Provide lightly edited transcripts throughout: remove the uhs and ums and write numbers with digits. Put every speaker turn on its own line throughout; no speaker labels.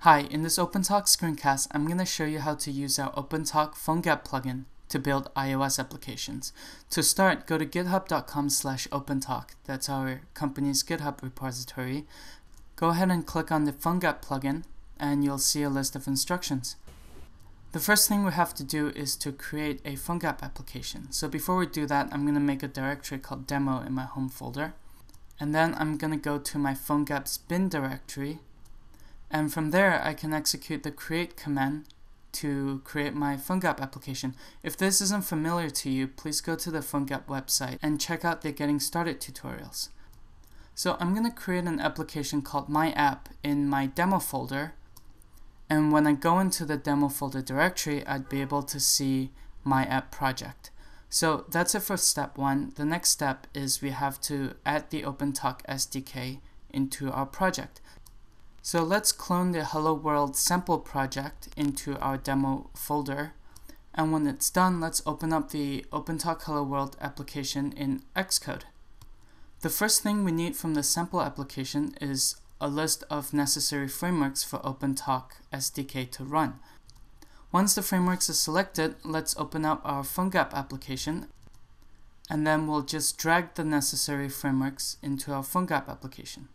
Hi, in this OpenTok screencast, I'm going to show you how to use our OpenTok PhoneGap plugin to build iOS applications. To start, go to github.com/opentalk. That's our company's GitHub repository. Go ahead and click on the PhoneGap plugin, and you'll see a list of instructions. The first thing we have to do is to create a PhoneGap application. So before we do that, I'm going to make a directory called demo in my home folder. And then I'm going to go to my PhoneGap's bin directory. And from there, I can execute the create command to create my PhoneGap application. If this isn't familiar to you, please go to the PhoneGap website and check out the Getting Started tutorials. So I'm going to create an application called My App in my demo folder. And when I go into the demo folder directory, I'd be able to see my app project. So that's it for step one. The next step is we have to add the OpenTok SDK into our project. So let's clone the Hello World sample project into our demo folder. And when it's done, let's open up the OpenTok Hello World application in Xcode. The first thing we need from the sample application is a list of necessary frameworks for OpenTok SDK to run. Once the frameworks are selected, let's open up our PhoneGap application, and then we'll just drag the necessary frameworks into our PhoneGap application.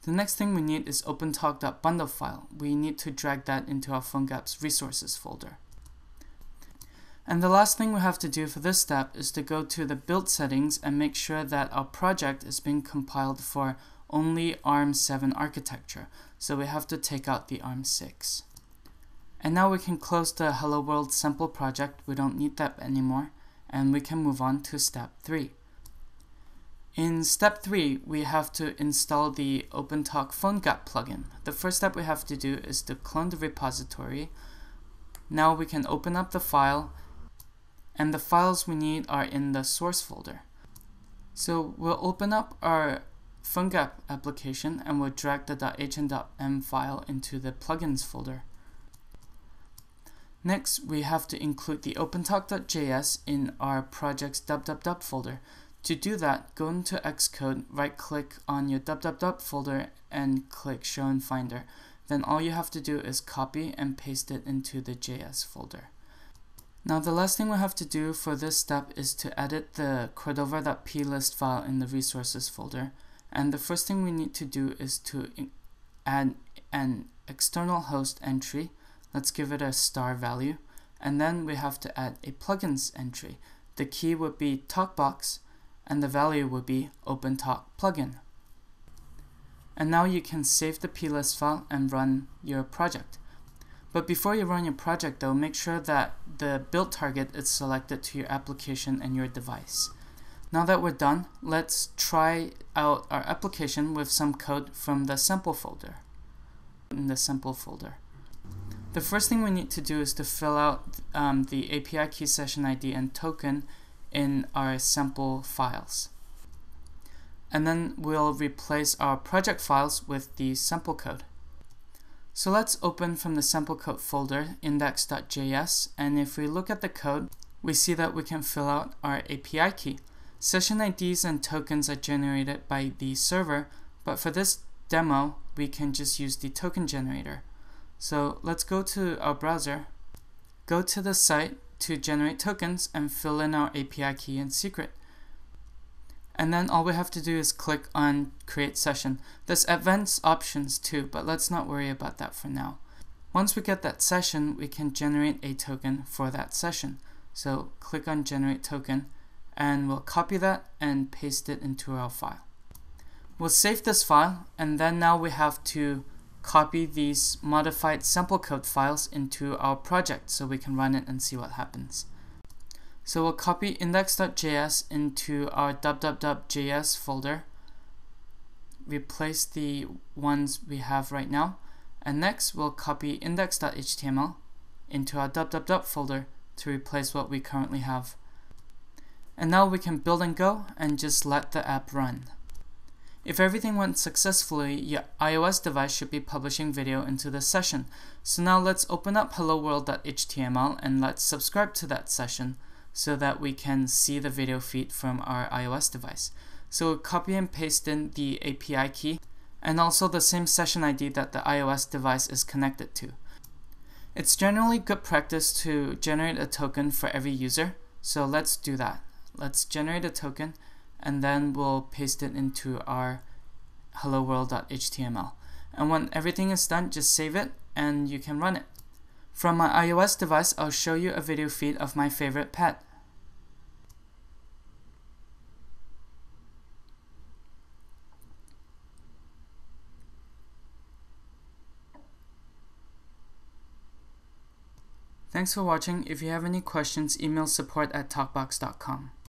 The next thing we need is OpenTok.bundle file. We need to drag that into our PhoneGap's resources folder. And the last thing we have to do for this step is to go to the build settings and make sure that our project is being compiled for only ARM7 architecture. So we have to take out the ARM6. And now we can close the Hello World sample project. We don't need that anymore. And we can move on to step 3. In step 3, we have to install the OpenTok PhoneGap plugin. The first step we have to do is to clone the repository. Now we can open up the file, and the files we need are in the source folder. So we'll open up our PhoneGap application and we'll drag the .h and .m file into the plugins folder. Next, we have to include the OpenTok.js in our project's www folder. To do that, go into Xcode, right-click on your www folder and click Show in Finder. Then all you have to do is copy and paste it into the JS folder. Now the last thing we have to do for this step is to edit the Cordova.plist file in the resources folder. And the first thing we need to do is to add an external host entry. Let's give it a star value. And then we have to add a plugins entry. The key would be TalkBox, and the value would be OpenTok Plugin. And now you can save the plist file and run your project. But before you run your project though, make sure that the build target is selected to your application and your device. Now that we're done, let's try out our application with some code from the sample folder. In the sample folder, the first thing we need to do is to fill out the API key session ID and token in our sample files. And then we'll replace our project files with the sample code. So let's open from the sample code folder index.js, and if we look at the code, we see that we can fill out our API key. Session IDs and tokens are generated by the server, but for this demo, we can just use the token generator. So let's go to our browser, go to the site to generate tokens and fill in our API key and secret. And then all we have to do is click on create session. There's advanced options too, but let's not worry about that for now. Once we get that session, we can generate a token for that session. So click on generate token and we'll copy that and paste it into our file. We'll save this file, and then now we have to copy these modified sample code files into our project so we can run it and see what happens. So we'll copy index.js into our www.js folder, replace the ones we have right now, and next we'll copy index.html into our www folder to replace what we currently have. And now we can build and go and just let the app run. If everything went successfully, your iOS device should be publishing video into the session. So now let's open up helloworld.html and let's subscribe to that session so that we can see the video feed from our iOS device. So we'll copy and paste in the API key and also the same session ID that the iOS device is connected to. It's generally good practice to generate a token for every user, so let's do that. Let's generate a token, and then we'll paste it into our helloworld.html. And when everything is done, just save it and you can run it. From my iOS device, I'll show you a video feed of my favorite pet. Thanks for watching. If you have any questions, email support@talkbox.com.